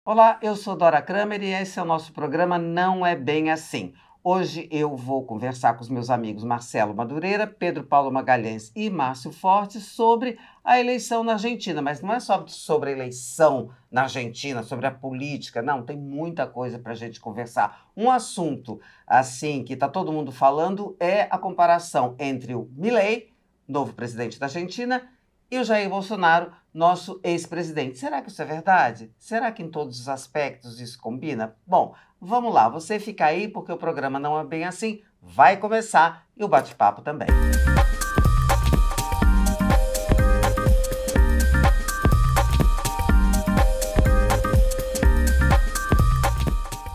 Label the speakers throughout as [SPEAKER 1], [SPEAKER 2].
[SPEAKER 1] Olá, eu sou Dora Kramer e esse é o nosso programa Não é Bem Assim. Hoje eu vou conversar com os meus amigos Marcelo Madureira, Pedro Paulo Magalhães e Márcio Forte sobre a eleição na Argentina. Mas não é só sobre a eleição na Argentina, sobre a política, não, tem muita coisa para a gente conversar. Um assunto, assim, que está todo mundo falando é a comparação entre o Milei, novo presidente da Argentina, e o Jair Bolsonaro, nosso ex-presidente. Será que isso é verdade? Será que em todos os aspectos isso combina? Bom, vamos lá, você fica aí porque o programa Não é Bem Assim vai começar e o bate-papo também.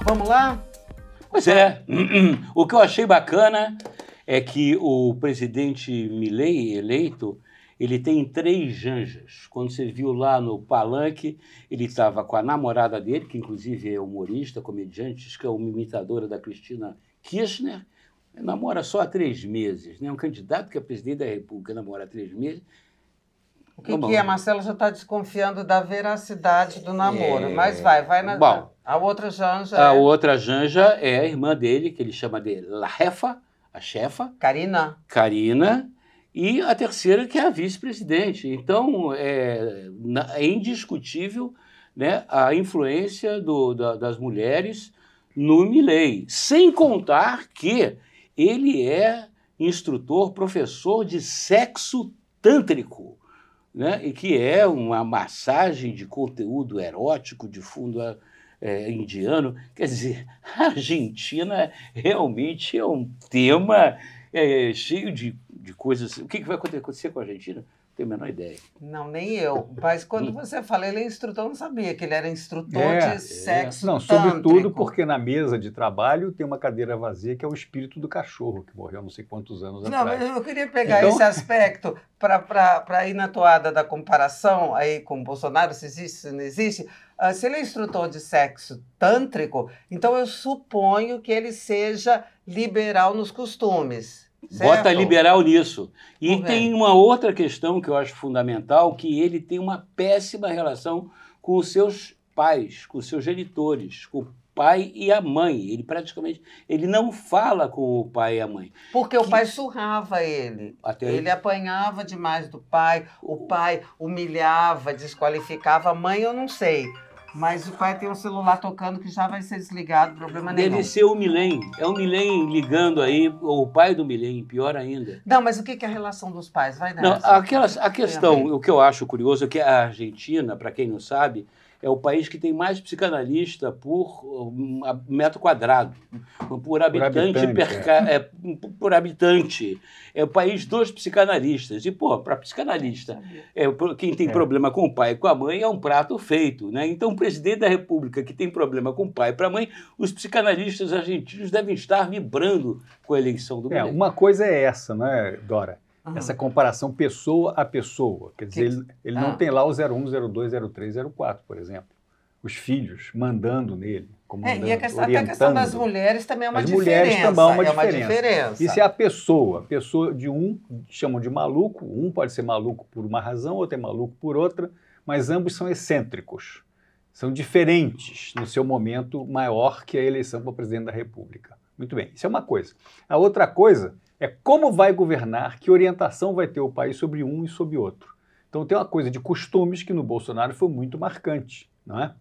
[SPEAKER 1] Vamos lá?
[SPEAKER 2] Pois é, o que eu achei bacana é que o presidente Milei, eleito, ele tem 3 janjas. Quando você viu lá no palanque, ele estava com a namorada dele, que inclusive é humorista, comediante, que é uma imitadora da Cristina Kirchner, namora só há 3 meses. Né? Um candidato que é presidente da República namora há 3 meses.
[SPEAKER 1] O que é? Marcelo já está desconfiando da veracidade do namoro, mas vai na...
[SPEAKER 2] Bom,
[SPEAKER 1] a outra janja
[SPEAKER 2] a outra janja é a irmã dele, que ele chama de La Jefa, a chefa. Karina. E a terceira, que é a vice-presidente. Então, é indiscutível, né, a influência das mulheres no Milei. Sem contar que ele é instrutor, professor de sexo tântrico, né, e que é uma massagem de conteúdo erótico de fundo indiano. Quer dizer, a Argentina realmente é um tema cheio de coisas. O que vai acontecer com a Argentina? Não tenho a menor ideia.
[SPEAKER 1] Não, nem eu. Mas quando você fala, ele é instrutor, eu não sabia que ele era instrutor de sexo
[SPEAKER 3] Não,
[SPEAKER 1] tântrico.
[SPEAKER 3] sobretudo porque na mesa de trabalho tem uma cadeira vazia que é o espírito do cachorro, que morreu não sei quantos anos
[SPEAKER 1] Não,
[SPEAKER 3] atrás.
[SPEAKER 1] mas eu queria pegar esse aspecto para ir na toada da comparação aí com o Bolsonaro, se existe, se não existe. Se ele é instrutor de sexo tântrico, então eu suponho que ele seja liberal nos costumes. Certo?
[SPEAKER 2] Bota liberal nisso. E tem uma outra questão que eu acho fundamental, que ele tem uma péssima relação com os seus pais, com os seus genitores, com o pai e a mãe. Ele não fala com o pai e a mãe.
[SPEAKER 1] Porque o pai surrava ele. Ele apanhava demais do pai, o pai humilhava, desqualificava. A mãe eu não sei. Mas o pai tem um celular tocando que já vai ser desligado, problema nenhum.
[SPEAKER 2] Deve ser o Milei. É o Milei ligando aí, ou o pai do Milei, pior ainda.
[SPEAKER 1] Não, mas o que é a relação dos pais? Vai nessa.
[SPEAKER 2] Não, a questão, o que eu acho curioso é que a Argentina, para quem não sabe, é o país que tem mais psicanalista por metro quadrado, por habitante. É o país dos psicanalistas. E, para psicanalista, quem tem problema com o pai e com a mãe é um prato feito. Né? Então, o presidente da República que tem problema com o pai e com a mãe, os psicanalistas argentinos devem estar vibrando com a eleição do Milei.
[SPEAKER 3] Uma coisa é essa, né, Dora? Essa comparação pessoa a pessoa. Quer dizer, ele não tem lá o 01, 02, 03, 04, por exemplo. Os filhos mandando nele, comandando,
[SPEAKER 1] e até a questão das mulheres também é uma diferença.
[SPEAKER 3] As mulheres também é uma diferença. Isso é a pessoa. Pessoa de um, chamam de maluco. Um pode ser maluco por uma razão, outro é maluco por outra, mas ambos são excêntricos. São diferentes no seu momento maior que a eleição para presidente da República. Muito bem, isso é uma coisa. A outra coisa é como vai governar, que orientação vai ter o país sobre um e sobre outro. Então tem uma coisa de costumes que no Bolsonaro foi muito marcante, não é?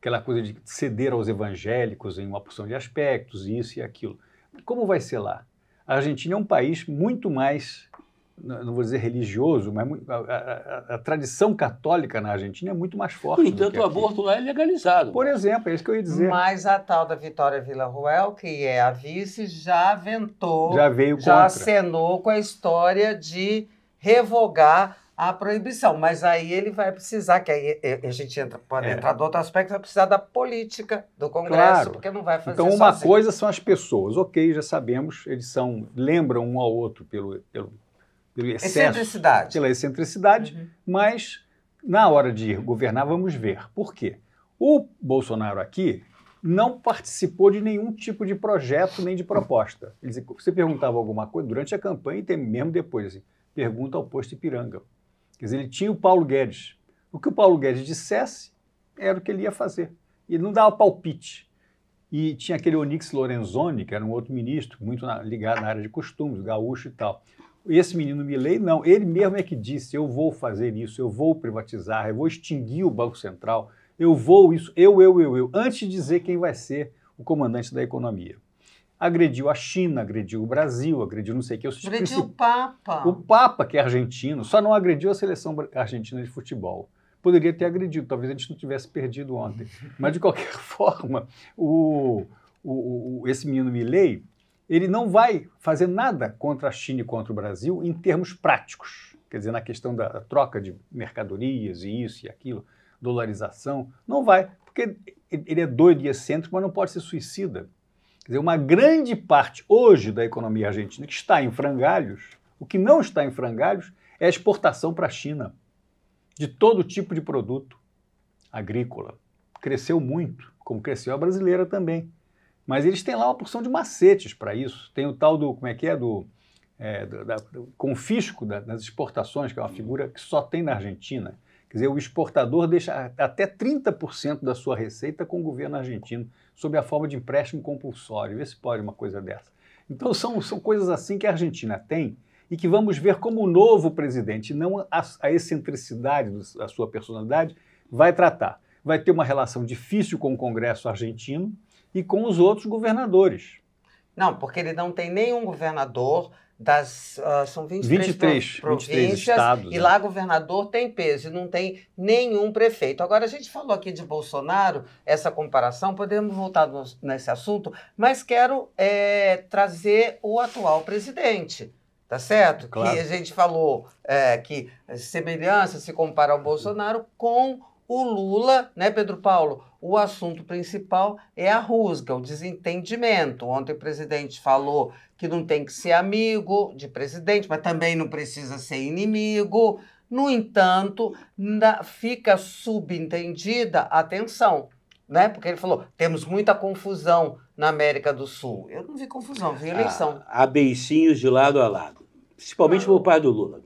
[SPEAKER 3] Aquela coisa de ceder aos evangélicos em uma porção de aspectos, isso e aquilo. Como vai ser lá? A Argentina é um país muito mais, não vou dizer religioso, mas a tradição católica na Argentina é muito mais forte.
[SPEAKER 2] No entanto, o aborto lá é legalizado.
[SPEAKER 3] Por exemplo, é isso que eu ia dizer.
[SPEAKER 1] Mas a tal da Vitória Villarruel, que é a vice, já aventou,
[SPEAKER 3] já
[SPEAKER 1] acenou com a história de revogar a proibição. Mas aí ele vai precisar, que aí a gente pode entrar do outro aspecto, vai precisar da política do Congresso, porque não vai fazer
[SPEAKER 3] Então, uma coisa são as pessoas. Ok, já sabemos, eles lembram um ao outro pelo excesso, pela excentricidade, mas na hora de governar vamos ver. Por quê? O Bolsonaro aqui não participou de nenhum tipo de projeto nem de proposta. Você perguntava alguma coisa durante a campanha e mesmo depois, assim, pergunta ao posto Ipiranga. Quer dizer, ele tinha o Paulo Guedes. O que o Paulo Guedes dissesse era o que ele ia fazer. e não dava palpite. E tinha aquele Onyx Lorenzoni, que era um outro ministro, muito ligado na área de costumes, gaúcho e tal. Esse menino Milei, não, ele mesmo é que disse, eu vou fazer isso, eu vou privatizar, eu vou extinguir o Banco Central, eu vou isso, eu, antes de dizer quem vai ser o comandante da economia. Agrediu a China, agrediu o Brasil, agrediu não sei o que.
[SPEAKER 1] Agrediu o Papa.
[SPEAKER 3] O Papa, que é argentino, só não agrediu a seleção argentina de futebol. Poderia ter agredido, talvez a gente não tivesse perdido ontem. Mas, de qualquer forma, esse menino Milei, ele não vai fazer nada contra a China e contra o Brasil em termos práticos. Quer dizer, na questão da troca de mercadorias e isso e aquilo, dolarização, não vai, porque ele é doido e excêntrico, mas não pode ser suicida. Quer dizer, uma grande parte hoje da economia argentina que está em frangalhos, o que não está em frangalhos é a exportação para a China de todo tipo de produto agrícola. Cresceu muito, como cresceu a brasileira também. Mas eles têm lá uma porção de macetes para isso. Tem o tal do, como é que é, do confisco das exportações, que é uma figura que só tem na Argentina. Quer dizer, o exportador deixa até 30% da sua receita com o governo argentino, sob a forma de empréstimo compulsório. Vê se pode uma coisa dessa. Então são coisas assim que a Argentina tem e que vamos ver como o novo presidente, não a excentricidade da sua personalidade, vai tratar. Vai ter uma relação difícil com o Congresso argentino e com os outros governadores.
[SPEAKER 1] Não, porque ele não tem nenhum governador são 23 províncias
[SPEAKER 3] estados,
[SPEAKER 1] e lá governador tem peso e não tem nenhum prefeito. Agora, a gente falou aqui de Bolsonaro, essa comparação, podemos voltar nesse assunto, mas quero trazer o atual presidente, tá certo?
[SPEAKER 3] Claro.
[SPEAKER 1] Que a gente falou que semelhança se compara ao Bolsonaro com o Lula, né, Pedro Paulo? O assunto principal é a rusga, o desentendimento. Ontem o presidente falou que não tem que ser amigo de presidente, mas também não precisa ser inimigo. No entanto, fica subentendida a tensão, né? Porque ele falou, temos muita confusão na América do Sul. Eu não vi confusão, vi eleição.
[SPEAKER 2] Há beicinhos de lado a lado, principalmente por parte do Lula.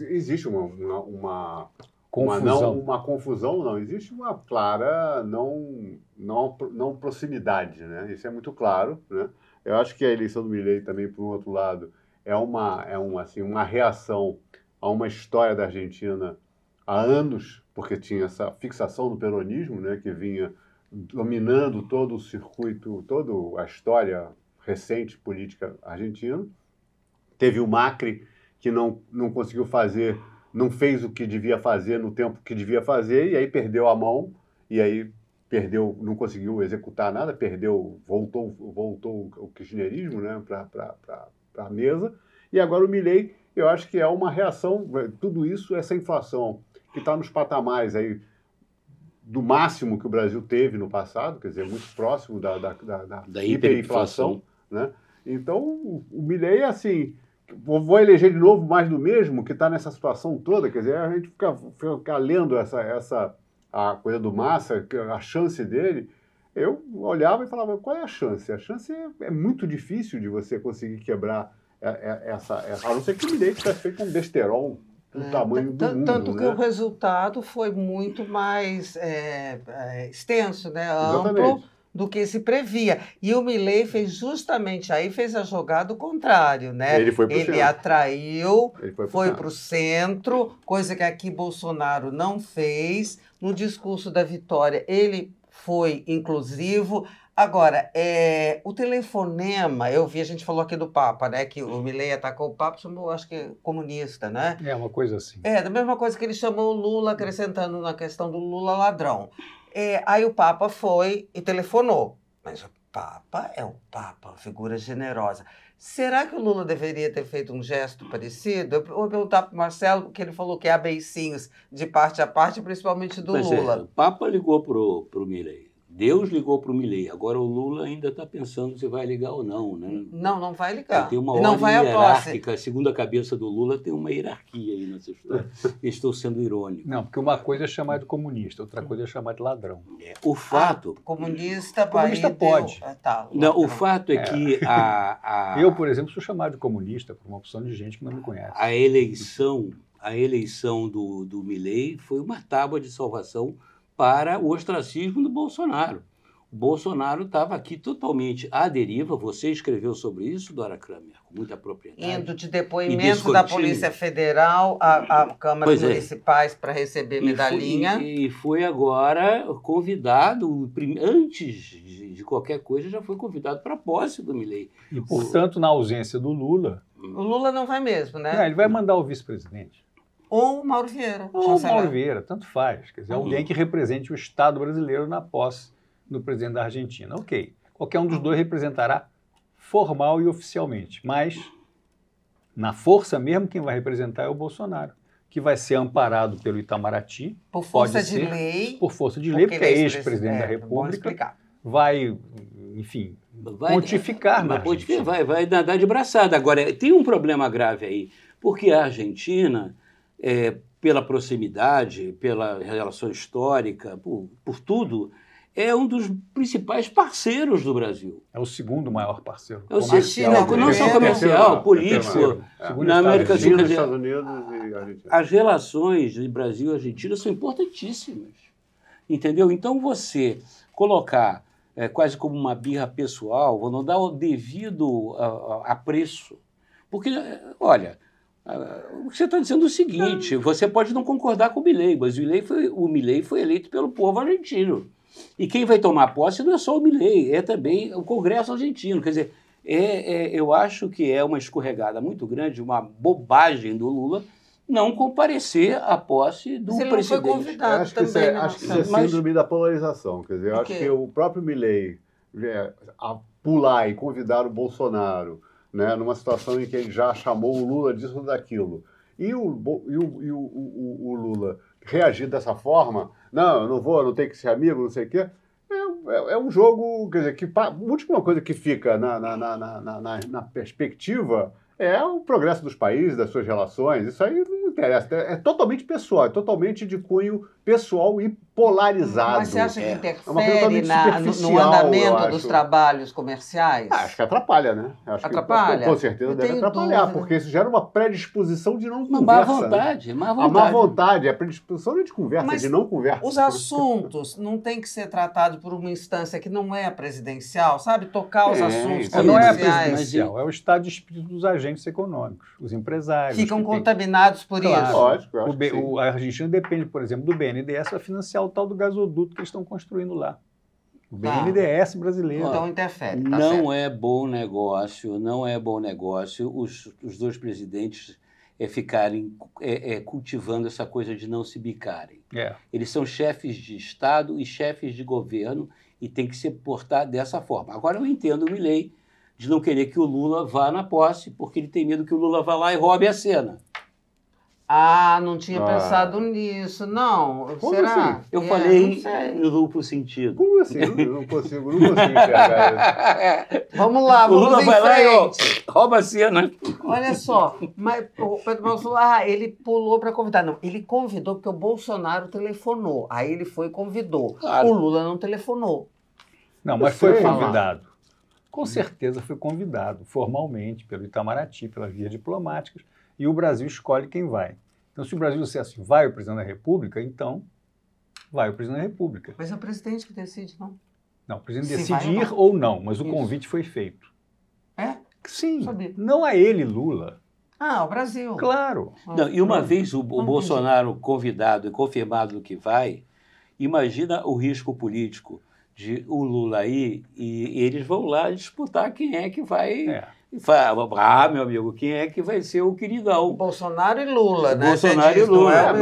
[SPEAKER 4] Existe uma confusão, não. Existe uma clara não proximidade, né? Isso é muito claro, né? Eu acho que a eleição do Milei também, por um outro lado, é uma reação a uma história da Argentina há anos, porque tinha essa fixação no peronismo, né? Que vinha dominando todo o circuito, toda a história recente política argentina. Teve o Macri, que não conseguiu fazer, não fez o que devia fazer no tempo que devia fazer, e aí perdeu a mão, e aí não conseguiu executar nada, voltou o kirchnerismo, né, para a mesa, e agora o Milei, eu acho que é uma reação, tudo isso, essa inflação que está nos patamares aí do máximo que o Brasil teve no passado, quer dizer, muito próximo da hiperinflação, né? Então, o Milei, assim, vou eleger de novo mais do mesmo, que está nessa situação toda, quer dizer, a gente fica lendo a coisa do Massa, a chance dele, eu olhava e falava, qual é a chance? A chance é muito difícil de você conseguir quebrar a não ser que o Milei tivesse feito um besterol do tamanho do mundo.
[SPEAKER 1] Tanto que
[SPEAKER 4] né?
[SPEAKER 1] o resultado foi muito mais extenso, né?
[SPEAKER 4] Exatamente.
[SPEAKER 1] Amplo do que se previa. E o Milei fez justamente aí, fez a jogada contrário, né?
[SPEAKER 4] Ele foi pro centro.
[SPEAKER 1] Atraiu,
[SPEAKER 4] Ele
[SPEAKER 1] foi para o centro, coisa que aqui Bolsonaro não fez. No discurso da vitória, ele foi inclusivo. Agora, o telefonema, eu vi, a gente falou aqui do Papa, né? Que o Milei atacou o Papa, chamou, acho que comunista, né?
[SPEAKER 3] É uma coisa assim.
[SPEAKER 1] Da mesma coisa que ele chamou o Lula, acrescentando na questão do Lula ladrão. Aí o Papa foi e telefonou. Mas o Papa é o Papa, uma figura generosa. Será que o Lula deveria ter feito um gesto parecido? Eu vou perguntar para o Marcelo, porque ele falou que há beicinhos de parte a parte, principalmente do Lula.
[SPEAKER 2] O Papa ligou para o Milei. Deus ligou para o Milei. Agora o Lula ainda está pensando se vai ligar ou não, né?
[SPEAKER 1] Não vai ligar.
[SPEAKER 2] Tem uma
[SPEAKER 1] não
[SPEAKER 2] ordem
[SPEAKER 1] vai
[SPEAKER 2] hierárquica. Segundo a cabeça do Lula, tem uma hierarquia aí nessa história. Estou sendo irônico.
[SPEAKER 3] Não, porque uma coisa é chamar de comunista, outra coisa é chamar de ladrão.
[SPEAKER 2] O fato...
[SPEAKER 1] Comunista
[SPEAKER 3] pode.
[SPEAKER 2] Não, o fato é que
[SPEAKER 3] Eu, por exemplo, sou chamado de comunista por uma opção de gente que não me conhece.
[SPEAKER 2] A eleição do Milei foi uma tábua de salvação para o ostracismo do Bolsonaro. O Bolsonaro estava aqui totalmente à deriva. Você escreveu sobre isso, Dora Kramer, com muita propriedade.
[SPEAKER 1] Indo de depoimento da Polícia Federal à Câmara Municipais para receber medalhinha.
[SPEAKER 2] E foi agora convidado, antes de qualquer coisa, já foi convidado para a posse do Milei.
[SPEAKER 3] E, portanto, na ausência do Lula...
[SPEAKER 1] O Lula não vai mesmo, né?
[SPEAKER 3] Não, ele vai mandar o vice-presidente.
[SPEAKER 1] Ou o Mauro Vieira.
[SPEAKER 3] Ou o Mauro Vieira, tanto faz. Quer dizer, alguém que represente o Estado brasileiro na posse do presidente da Argentina. Ok, qualquer um dos dois representará formal e oficialmente, mas na força mesmo quem vai representar é o Bolsonaro, que vai ser amparado pelo Itamaraty.
[SPEAKER 1] Por força de lei.
[SPEAKER 3] Por força de lei, porque é ex-presidente da República. Vai, enfim, pontificar na Argentina.
[SPEAKER 2] Vai dar de braçada. Agora, tem um problema grave aí, porque a Argentina, pela proximidade, pela relação histórica, por tudo, é um dos principais parceiros do Brasil.
[SPEAKER 3] É o segundo maior parceiro.
[SPEAKER 2] Comercial. Não só comercial, político. Na América do Sul,
[SPEAKER 4] Estados Unidos e Argentina.
[SPEAKER 2] As relações de Brasil e Argentina são importantíssimas. Entendeu? Então, você colocar quase como uma birra pessoal, vou não dar o devido apreço. Porque, olha, o que você está dizendo é o seguinte, você pode não concordar com o Milei, mas o Milei foi eleito pelo povo argentino. E quem vai tomar posse não é só o Milei, é também o Congresso argentino. Quer dizer, eu acho que é uma escorregada muito grande, uma bobagem do Lula não comparecer à posse do presidente.
[SPEAKER 1] Ele não foi convidado também.
[SPEAKER 4] Acho que isso é síndrome da polarização. Quer dizer, eu acho que o próprio Milei a pular e convidar o Bolsonaro, né, numa situação em que ele já chamou o Lula disso ou daquilo, e o Lula reagir dessa forma, não, eu não vou, não tenho que ser amigo, não sei o quê, é um jogo, quer dizer, que a última coisa que fica na perspectiva é o progresso dos países, das suas relações. Isso aí não interessa. É totalmente pessoal, é totalmente de cunho pessoal e polarizado.
[SPEAKER 1] Mas você acha que interfere no andamento dos trabalhos comerciais?
[SPEAKER 4] Acho que atrapalha, né?
[SPEAKER 1] Atrapalha?
[SPEAKER 4] Com certeza deve atrapalhar, porque isso gera uma predisposição de não conversa.
[SPEAKER 2] Má vontade,
[SPEAKER 4] né? A má vontade, a predisposição de conversa, mas de não conversa.
[SPEAKER 1] Os assuntos não têm que ser tratados por uma instância que não é a presidencial, sabe? Tocar os assuntos comerciais.
[SPEAKER 3] Não é a presidencial, é o estado de espírito dos agentes econômicos, os empresários.
[SPEAKER 1] Ficam contaminados por isso.
[SPEAKER 4] Lógico,
[SPEAKER 3] a Argentina depende, por exemplo, do BNDES para financiar o tal do gasoduto que eles estão construindo lá. O BNDES brasileiro.
[SPEAKER 1] Então interfere.
[SPEAKER 2] Não é bom negócio, não é bom negócio os dois presidentes ficarem cultivando essa coisa de não se bicarem. Eles são chefes de Estado e chefes de governo e tem que se portar dessa forma. Agora eu entendo o Milei de não querer que o Lula vá na posse, porque ele tem medo que o Lula vá lá e roube a cena.
[SPEAKER 1] Não tinha pensado nisso, não.
[SPEAKER 4] Como
[SPEAKER 1] será?
[SPEAKER 4] Assim?
[SPEAKER 2] Eu falei no duplo sentido.
[SPEAKER 4] Como assim? Eu não consigo enxergar isso.
[SPEAKER 1] Vamos lá, vamos
[SPEAKER 2] Lula vai lá e rouba a cena.
[SPEAKER 1] Olha só, mas o Pedro Paulo falou, ele pulou para convidar. Não, ele convidou porque o Bolsonaro telefonou. Aí ele foi e convidou. Claro. O Lula não telefonou.
[SPEAKER 3] Não, mas foi convidado. Com certeza foi convidado formalmente pelo Itamaraty, pelas vias diplomáticas. E o Brasil escolhe quem vai. Então, se o Brasil disser assim, vai o presidente da República, então vai o presidente da República.
[SPEAKER 1] Mas é o presidente que decide, não?
[SPEAKER 3] Não, o presidente decide ir ou não, mas o convite foi feito.
[SPEAKER 1] É?
[SPEAKER 3] Sim, não a ele, Lula.
[SPEAKER 1] O Brasil.
[SPEAKER 3] Claro.
[SPEAKER 2] Não, e uma vez o Bolsonaro convidado e confirmado que vai, imagina o risco político de o Lula ir e eles vão lá disputar quem é que vai... E fala, meu amigo, quem é que vai ser o queridão?
[SPEAKER 1] Bolsonaro e Lula, né?
[SPEAKER 2] Bolsonaro e Lula.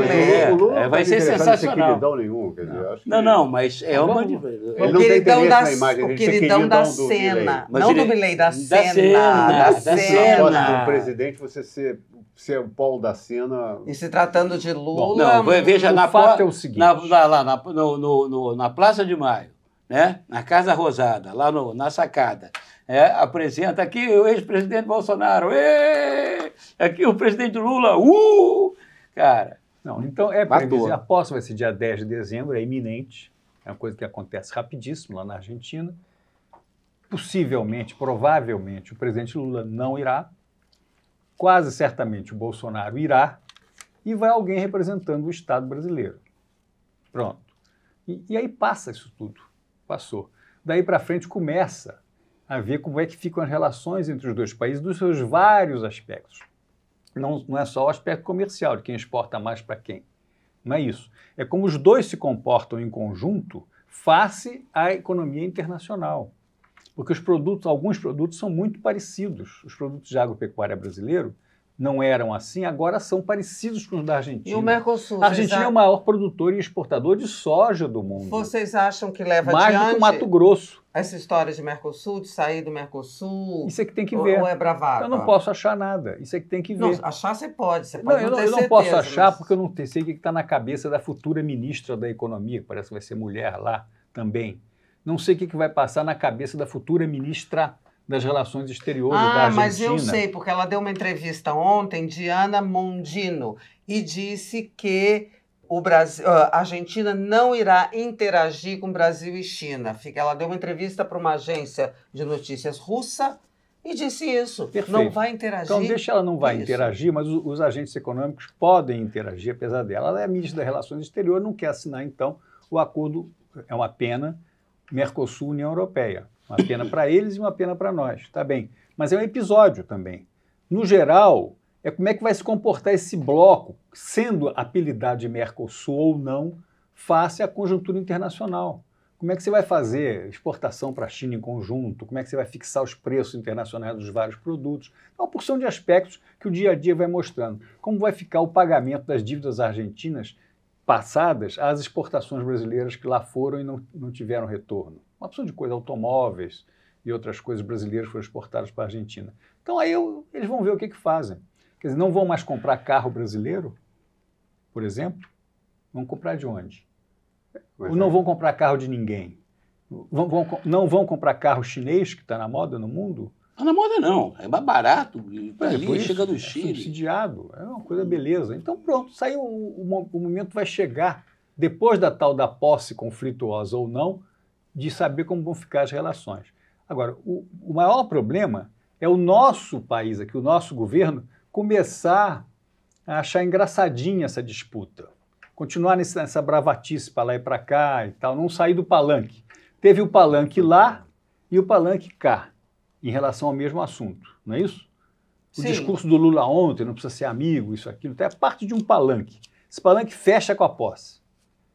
[SPEAKER 4] O Lula
[SPEAKER 2] vai ser sensacional.
[SPEAKER 4] Queridão nenhum, quer dizer, acho que...
[SPEAKER 2] Não, mas é uma...
[SPEAKER 1] O queridão da cena. Não do Milei, da cena.
[SPEAKER 4] Da cena. O presidente, você ser o polo da cena...
[SPEAKER 1] E se tratando de Lula...
[SPEAKER 2] Não, veja,
[SPEAKER 3] o fato é o seguinte...
[SPEAKER 2] Na Praça de Maio, né? Na Casa Rosada, lá na sacada... apresenta aqui o ex-presidente Bolsonaro, aqui o presidente Lula, cara.
[SPEAKER 3] Não, então é previsível, a posse vai ser dia 10 de dezembro, é iminente, é uma coisa que acontece rapidíssimo lá na Argentina. Possivelmente, provavelmente, o presidente Lula não irá, quase certamente o Bolsonaro irá, e vai alguém representando o Estado brasileiro. Pronto. E aí passa isso tudo, passou. Daí para frente começa a ver como é que ficam as relações entre os dois países, dos seus vários aspectos. Não é só o aspecto comercial, de quem exporta mais para quem. Não é isso. É como os dois se comportam em conjunto face à economia internacional. Porque alguns produtos são muito parecidos. Os produtos de agropecuária brasileiro não eram assim, agora são parecidos com os da Argentina.
[SPEAKER 1] E o Mercosul?
[SPEAKER 3] A Argentina é o maior produtor e exportador de soja do mundo.
[SPEAKER 1] Vocês acham que leva
[SPEAKER 3] mais
[SPEAKER 1] adiante
[SPEAKER 3] do que o Mato Grosso?
[SPEAKER 1] Essa história de Mercosul, de sair do Mercosul?
[SPEAKER 3] Isso é que tem que ver.
[SPEAKER 1] Ou é bravata?
[SPEAKER 3] Eu não posso achar nada. Isso é que tem que ver.
[SPEAKER 1] Não, achar você pode ter certeza.
[SPEAKER 3] Eu não posso achar porque eu não sei o que está na cabeça da futura ministra da Economia, que parece que vai ser mulher lá também. Não sei o que vai passar na cabeça da futura ministra das Relações Exteriores da Argentina.
[SPEAKER 1] Mas eu sei, porque ela deu uma entrevista ontem, Diana Mondino, e disse que a Argentina não irá interagir com Brasil e China. Ela deu uma entrevista para uma agência de notícias russa e disse isso.
[SPEAKER 3] Perfeito.
[SPEAKER 1] Não vai interagir.
[SPEAKER 3] Então, deixa ela não vai interagir, mas os agentes econômicos podem interagir, apesar dela. Ela é a ministra das Relações Exteriores, não quer assinar, então, o acordo é uma pena Mercosul-União Europeia. Uma pena para eles e uma pena para nós. Tá bem. Mas é um episódio também. No geral, é como é que vai se comportar esse bloco, sendo apelidado de Mercosul ou não, face à conjuntura internacional. Como é que você vai fazer exportação para a China em conjunto? Como é que você vai fixar os preços internacionais dos vários produtos? É uma porção de aspectos que o dia a dia vai mostrando. Como vai ficar o pagamento das dívidas argentinas passadas às exportações brasileiras que lá foram e não tiveram retorno. Uma opção de coisa, automóveis e outras coisas brasileiras foram exportadas para a Argentina. Então aí eles vão ver o que fazem. Quer dizer, não vão mais comprar carro brasileiro, por exemplo? Vão comprar de onde? Ou não vão comprar carro de ninguém? Não vão comprar carro chinês, que está na moda no mundo?
[SPEAKER 2] Não na moda não, é mais barato. Ali chega do Chile.
[SPEAKER 3] Subsidiado, é uma coisa beleza. Então pronto, saiu o momento vai chegar, depois da tal da posse conflituosa ou não, de saber como vão ficar as relações. Agora, o maior problema é o nosso país aqui, o nosso governo, começar a achar engraçadinha essa disputa. Continuar nessa bravatice para lá e para cá e tal, não sair do palanque. Teve o palanque lá e o palanque cá, em relação ao mesmo assunto, não é isso? O discurso do Lula ontem, não precisa ser amigo, isso, aquilo, é parte de um palanque. Esse palanque fecha com a posse.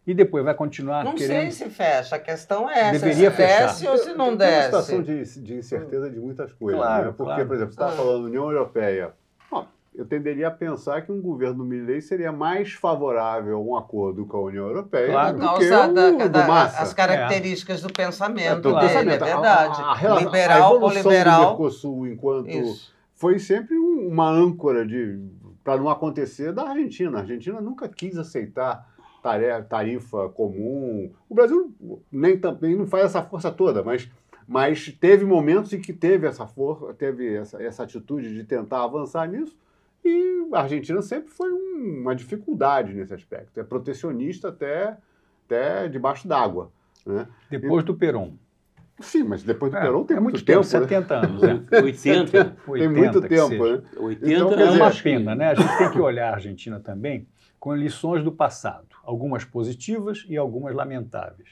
[SPEAKER 3] E depois vai continuar querendo...
[SPEAKER 1] Não sei se fecha, a questão é essa,
[SPEAKER 3] deveria
[SPEAKER 1] se
[SPEAKER 3] fechar.
[SPEAKER 1] Desce ou se não
[SPEAKER 4] desce.
[SPEAKER 1] desce.
[SPEAKER 4] Tem uma situação de incerteza de muitas coisas.
[SPEAKER 3] Claro,
[SPEAKER 4] né? Porque,
[SPEAKER 3] claro.
[SPEAKER 4] por exemplo, você estava falando União Europeia. Eu tenderia a pensar que um governo do Milei seria mais favorável a um acordo com a União Europeia
[SPEAKER 3] claro.
[SPEAKER 4] do que o do Massa.
[SPEAKER 1] As características do pensamento
[SPEAKER 3] claro.
[SPEAKER 1] dele, é verdade.
[SPEAKER 4] Liberal ou liberal. O Mercosul, enquanto foi sempre uma âncora para não acontecer da Argentina. A Argentina nunca quis aceitar tarifa comum. O Brasil nem também não faz essa força toda, mas teve momentos em que teve essa força, teve essa atitude de tentar avançar nisso. E a Argentina sempre foi uma dificuldade nesse aspecto. É protecionista até debaixo d'água. Né?
[SPEAKER 3] Depois do Perón.
[SPEAKER 4] Sim, mas depois do Perón tem muito tempo.
[SPEAKER 3] 70 anos, né?
[SPEAKER 2] 80.
[SPEAKER 4] Tem muito tempo, né?
[SPEAKER 2] 80
[SPEAKER 4] então,
[SPEAKER 3] é uma pena, né? A gente tem que olhar a Argentina também com lições do passado. Algumas positivas e algumas lamentáveis.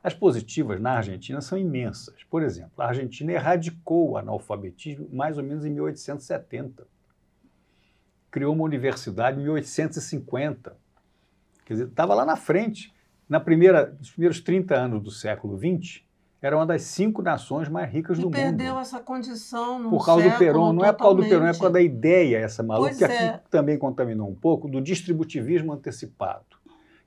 [SPEAKER 3] As positivas na Argentina são imensas. Por exemplo, a Argentina erradicou o analfabetismo mais ou menos em 1870. Criou uma universidade em 1850. Quer dizer, estava lá na frente. Nos primeiros 30 anos do século XX, era uma das 5 nações mais ricas do mundo.
[SPEAKER 1] E perdeu essa condição no
[SPEAKER 3] por causa do Perón. Não é por causa do Perón, é por causa da ideia essa maluca, que aqui também contaminou um pouco, do distributivismo antecipado.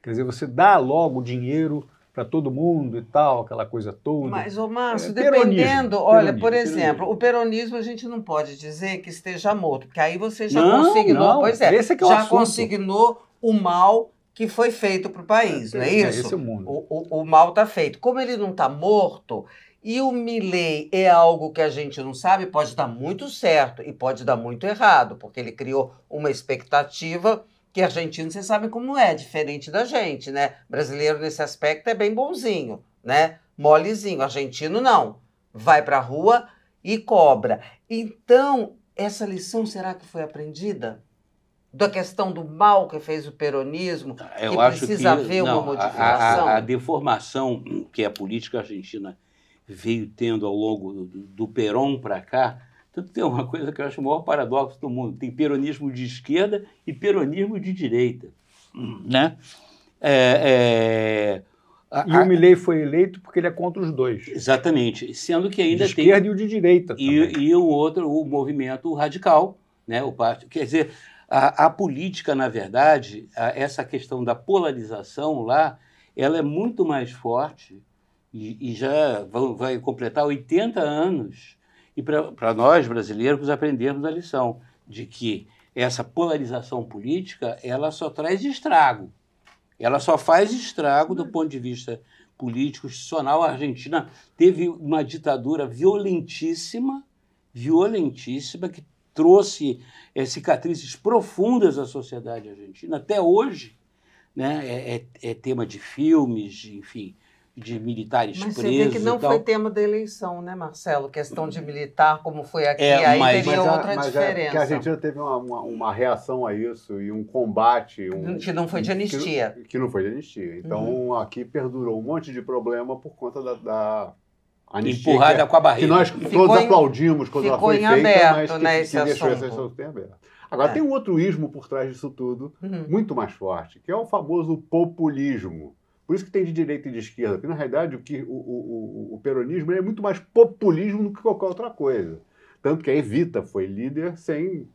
[SPEAKER 3] Quer dizer, você dá logo dinheiro para todo mundo e tal, aquela coisa toda.
[SPEAKER 1] Mas, ô Márcio, dependendo... Olha, por exemplo, o peronismo a gente não pode dizer que esteja morto, porque aí você já consignou...
[SPEAKER 3] Não,
[SPEAKER 1] pois é,
[SPEAKER 3] esse é que é
[SPEAKER 1] já consignou o mal que foi feito para o país, não é isso?
[SPEAKER 3] Esse é o mundo.
[SPEAKER 1] O mal está feito. Como ele não está morto, e o Milei é algo que a gente não sabe, pode dar muito certo e pode dar muito errado, porque ele criou uma expectativa... que argentino, vocês sabem como é, diferente da gente, né? Brasileiro, nesse aspecto, é bem bonzinho, né? Molezinho. Argentino, não. Vai pra rua e cobra. Então, essa lição, será que foi aprendida? da questão do mal que fez o peronismo, que precisa haver uma modificação?
[SPEAKER 2] A deformação que a política argentina veio tendo ao longo do Perón para cá, tanto tem uma coisa que eu acho o maior paradoxo do mundo, tem peronismo de esquerda e peronismo de direita, né?
[SPEAKER 3] E o Milei foi eleito porque ele é contra os dois.
[SPEAKER 2] Exatamente, sendo que ainda
[SPEAKER 3] tem... De esquerda e o de direita também.
[SPEAKER 2] E o outro, o movimento radical, né? O partido, quer dizer, a política, na verdade, essa questão da polarização lá, ela é muito mais forte e já vai completar 80 anos. E para nós, brasileiros, aprendermos a lição de que essa polarização política, ela só traz estrago. Ela só faz estrago do ponto de vista político, institucional. A Argentina teve uma ditadura violentíssima, que trouxe cicatrizes profundas à sociedade argentina. Até hoje, né, é tema de filmes, enfim, de militares presos.
[SPEAKER 1] Mas você vê que não foi tema da eleição, né, Marcelo? Questão de militar, como foi aqui, aí teria outra diferença.
[SPEAKER 4] Porque a Argentina teve uma reação a isso e um combate...
[SPEAKER 1] que não foi de anistia.
[SPEAKER 4] Que não foi de anistia. Então, aqui perdurou um monte de problema por conta da anistia.
[SPEAKER 2] Empurrada com a barriga.
[SPEAKER 4] Que nós todos aplaudimos quando ela foi feita,
[SPEAKER 1] aberto,
[SPEAKER 4] mas que deixou esse assunto em aberto. Agora, tem um outro ismo por trás disso tudo, muito mais forte, que é o famoso populismo. Por isso que tem de direita e de esquerda, porque, na realidade, o peronismo é muito mais populismo do que qualquer outra coisa. Tanto que a Evita foi líder sem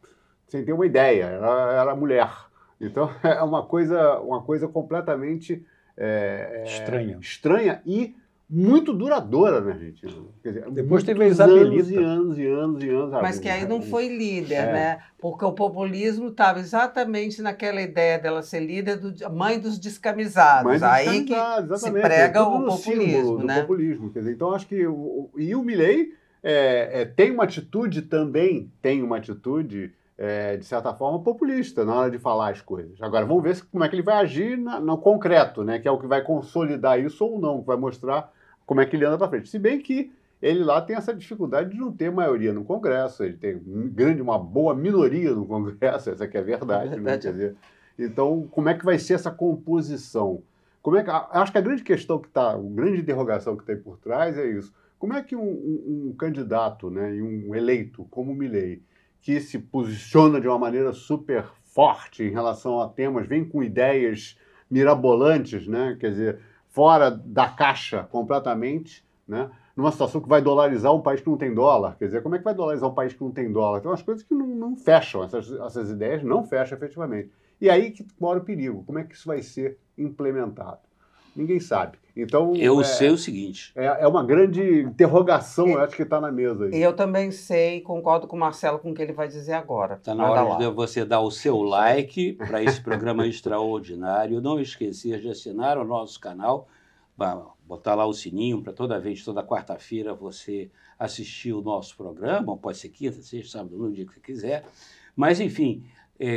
[SPEAKER 4] ter uma ideia, era mulher. Então, é uma coisa completamente estranha e muito duradoura na Argentina. Quer dizer,
[SPEAKER 3] depois teve a Isabelita.
[SPEAKER 4] Anos e anos.
[SPEAKER 1] Mas que aí não foi líder, né? Porque o populismo estava exatamente naquela ideia dela ser líder, mãe dos descamisados. Aí que se prega o populismo, né?
[SPEAKER 4] Do populismo. Quer dizer, então, acho que... E o Milei tem uma atitude, de certa forma, populista na hora de falar as coisas. Agora, vamos ver como é que ele vai agir no concreto, né? Que é o que vai consolidar isso ou não, que vai mostrar como é que ele anda para frente. Se bem que ele lá tem essa dificuldade de não ter maioria no Congresso, ele tem uma boa minoria no Congresso, essa que é a verdade. Né? Quer dizer, então, como é que vai ser essa composição? Acho que a grande questão a grande interrogação que tem por trás é isso. Como é que um candidato, né, e um eleito como o Milei, que se posiciona de uma maneira super forte em relação a temas, vem com ideias mirabolantes, né? Quer dizer, fora da caixa completamente, né? Numa situação que vai dolarizar um país que não tem dólar. Quer dizer, como é que vai dolarizar um país que não tem dólar? Tem umas coisas que não fecham, essas ideias não fecham efetivamente. E aí que mora o perigo. Como é que isso vai ser implementado? Ninguém sabe. Então,
[SPEAKER 2] eu sei o seguinte.
[SPEAKER 4] É uma grande interrogação, eu acho que está na mesa aí.
[SPEAKER 1] Eu também sei, concordo com o Marcelo com o que ele vai dizer agora.
[SPEAKER 2] Está na hora de você dar o seu like para esse programa extraordinário. Não esquecer de assinar o nosso canal, botar lá o sininho para toda quarta-feira você assistir o nosso programa, pode ser quinta, sexta, sábado, no dia que você quiser. Mas, enfim,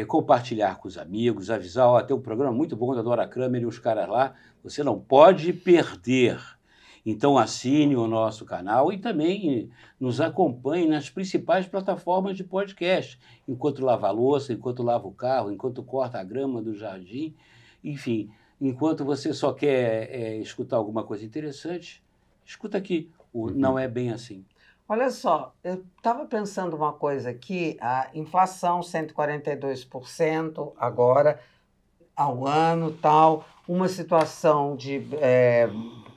[SPEAKER 2] compartilhar com os amigos, avisar, tem um programa muito bom da Dora Kramer e os caras lá, você não pode perder. Então assine o nosso canal e também nos acompanhe nas principais plataformas de podcast, enquanto lava a louça, enquanto lava o carro, enquanto corta a grama do jardim, enfim, enquanto você só quer escutar alguma coisa interessante, escuta aqui, Não É Bem Assim.
[SPEAKER 1] Olha só, eu estava pensando uma coisa aqui, a inflação 142% agora, ao ano, tal, uma situação de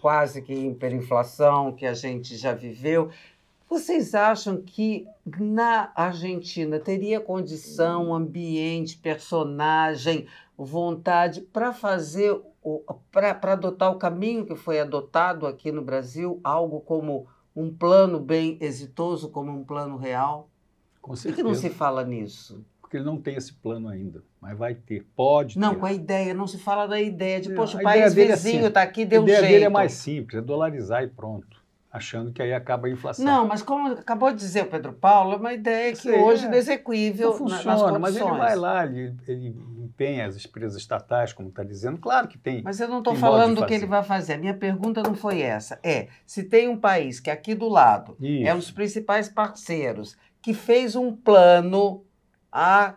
[SPEAKER 1] quase que hiperinflação que a gente já viveu. Vocês acham que na Argentina teria condição, ambiente, personagem, vontade para fazer, para adotar o caminho que foi adotado aqui no Brasil, algo como um plano bem exitoso, como um plano real?
[SPEAKER 3] Com certeza.
[SPEAKER 1] Por que não se fala nisso?
[SPEAKER 3] Porque ele não tem esse plano ainda, mas vai ter, pode ter.
[SPEAKER 1] Não, com a ideia, não se fala da ideia de, poxa, o país vizinho está aqui, deu um jeito.
[SPEAKER 3] A ideia dele é mais simples, é dolarizar e pronto, achando que aí acaba a inflação.
[SPEAKER 1] Não, mas como acabou de dizer o Pedro Paulo, é uma ideia que hoje é exequível
[SPEAKER 3] não funciona,
[SPEAKER 1] nas condições.
[SPEAKER 3] Mas ele vai lá, ele empenha as empresas estatais, como está dizendo, claro que tem.
[SPEAKER 1] Mas eu não estou falando do que ele vai fazer, a minha pergunta não foi essa. Se tem um país que aqui do lado é um dos principais parceiros, que fez um plano há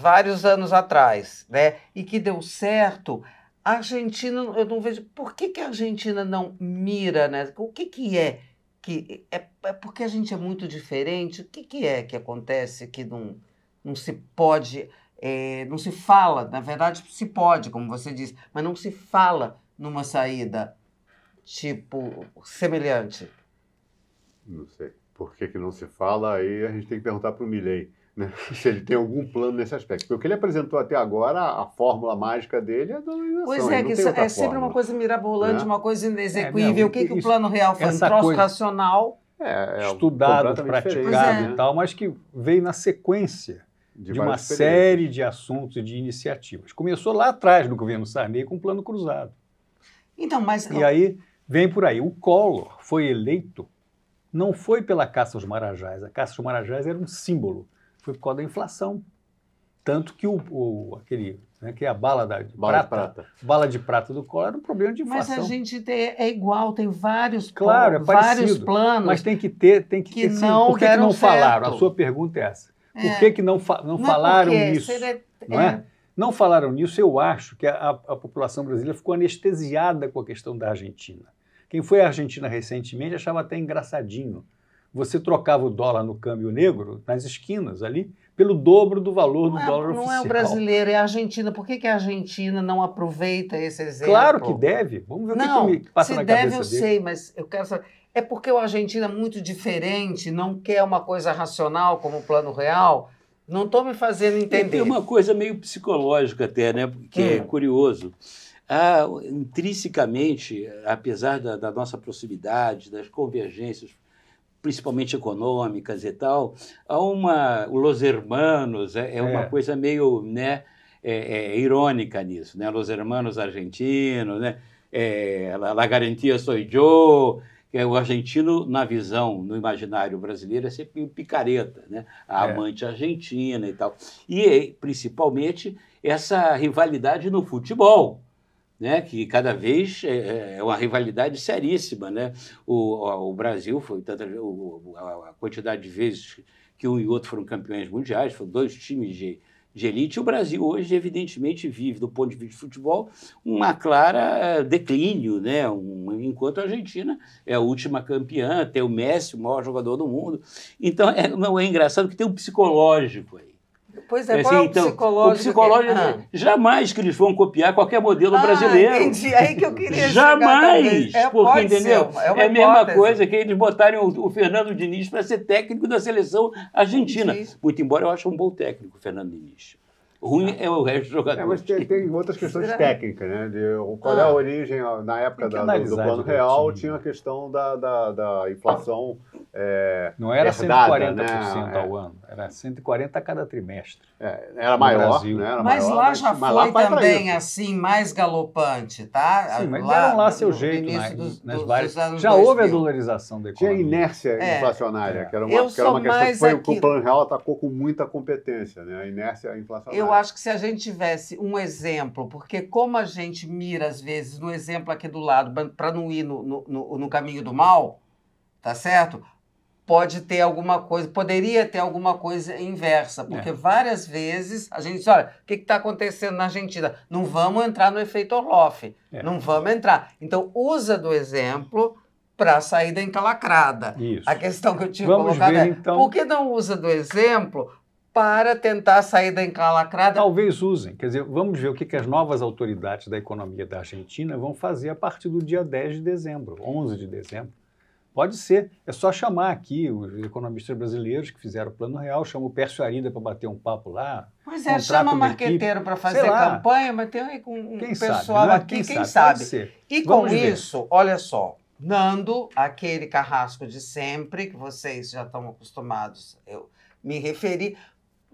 [SPEAKER 1] vários anos atrás, né? E que deu certo. A Argentina, eu não vejo... Por que a Argentina não mira, né? O que é? É porque a gente é muito diferente? O que é que acontece que não se pode... não se fala, na verdade se pode, como você disse, mas não se fala numa saída tipo semelhante?
[SPEAKER 4] Não sei. Por que não se fala? Aí a gente tem que perguntar para o Milei, né? Se ele tem algum plano nesse aspecto. Porque o que ele apresentou até agora, a fórmula mágica dele é a dolarização.
[SPEAKER 1] Pois é, que isso é sempre uma coisa mirabolante, né? Uma coisa inexequível. O que o Plano Real foi? Um troço racional.
[SPEAKER 3] Estudado, praticado e tal, mas que veio na sequência de uma série de assuntos e de iniciativas. Começou lá atrás, no governo Sarney, com o Plano Cruzado.
[SPEAKER 1] Então, mas...
[SPEAKER 3] E aí, vem por aí. O Collor foi eleito, não foi pela caça aos marajás. A caça aos marajás era um símbolo. Foi por causa da inflação. Tanto que aquele, né, que é a bala de prata do Collor era um problema de inflação.
[SPEAKER 1] Mas a gente é igual, tem vários
[SPEAKER 3] vários
[SPEAKER 1] planos.
[SPEAKER 3] Mas tem que ter sim. Por que não falaram? A sua pergunta é essa. Por que não falaram nisso? Não é? Não falaram nisso, eu acho que a população brasileira ficou anestesiada com a questão da Argentina. Quem foi à Argentina recentemente achava até engraçadinho. Você trocava o dólar no câmbio negro, nas esquinas ali, pelo dobro do valor do dólar oficial.
[SPEAKER 1] Não é o brasileiro, é a Argentina. Por que a Argentina não aproveita esse exemplo?
[SPEAKER 3] Claro que deve. Vamos ver o que passa na cabeça dele.
[SPEAKER 1] Se deve, eu sei, mas eu quero saber. É porque o Argentina é muito diferente, não quer uma coisa racional como o Plano Real? Não estou me fazendo entender.
[SPEAKER 2] Tem uma coisa meio psicológica até, né? Que é curioso. Intrinsecamente, apesar da nossa proximidade, das convergências, principalmente econômicas e tal, Los Hermanos uma coisa meio, né, irônica nisso, né? Los Hermanos argentinos, né? La garantia soy yo. O argentino, na visão, no imaginário brasileiro, é sempre um picareta, né? A amante argentina e tal. E, principalmente, essa rivalidade no futebol, né? Que cada vez é uma rivalidade seríssima, né? O Brasil foi a quantidade de vezes que um e outro foram campeões mundiais, foram 2 times de elite. O Brasil hoje, evidentemente, vive, do ponto de vista de futebol, uma clara declínio, né? Enquanto a Argentina é a última campeã, tem o Messi, o maior jogador do mundo. Então, não é engraçado que tem um psicológico aí.
[SPEAKER 1] Pois é, qual é o psicológico?
[SPEAKER 2] O psicológico jamais que eles vão copiar qualquer modelo brasileiro.
[SPEAKER 1] Entendi, aí que eu queria
[SPEAKER 2] jamais, porque, entendeu?
[SPEAKER 1] É
[SPEAKER 2] a mesma coisa que eles botarem o Fernando Diniz para ser técnico da seleção argentina. Muito embora eu ache um bom técnico o Fernando Diniz. Ruim é o resto dos jogadores.
[SPEAKER 4] Mas tem outras questões técnicas, né? Qual é a origem, na época do Plano Real, tinha a questão da inflação
[SPEAKER 3] não era
[SPEAKER 4] herdada,
[SPEAKER 3] 140% né? Ao ano, era 140% a cada trimestre.
[SPEAKER 4] Era maior, né? Era
[SPEAKER 1] mas
[SPEAKER 4] maior,
[SPEAKER 1] lá já foi também assim, mais galopante, tá?
[SPEAKER 3] Sim, mas deram lá seu jeito nas várias... Já houve a dolarização da economia.
[SPEAKER 4] Tinha inércia inflacionária, que era uma questão que o Plano Real atacou com muita competência, né? A inércia inflacionária.
[SPEAKER 1] Eu acho que se a gente tivesse um exemplo, porque como a gente mira, às vezes, no exemplo aqui do lado, para não ir no caminho do mal, tá certo? Poderia ter alguma coisa inversa, porque várias vezes a gente diz, olha, o que está acontecendo na Argentina? Não vamos entrar no efeito Orloff, não vamos entrar. Então, usa do exemplo para a saída encalacrada.
[SPEAKER 3] Isso.
[SPEAKER 1] A questão que eu tinha colocado
[SPEAKER 3] então...
[SPEAKER 1] por que não usa do exemplo para tentar sair da encalacrada?
[SPEAKER 3] Talvez usem. Quer dizer, vamos ver o que as novas autoridades da economia da Argentina vão fazer a partir do dia 10 de dezembro, 11 de dezembro. Pode ser. É só chamar aqui os economistas brasileiros que fizeram o Plano Real, chama o Pércio Arida para bater um papo lá.
[SPEAKER 1] Pois é, chama marqueteiro para fazer campanha, mas tem um pessoal aqui, quem sabe. E com isso, olha só, Nando, aquele carrasco de sempre, que vocês já estão acostumados, eu me referi,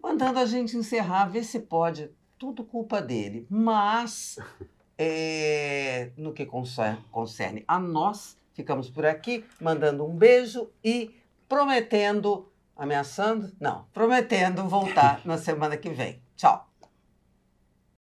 [SPEAKER 1] mandando a gente encerrar, ver se pode, tudo culpa dele. Mas, no que concerne a nós, ficamos por aqui, mandando um beijo e prometendo voltar na semana que vem. Tchau!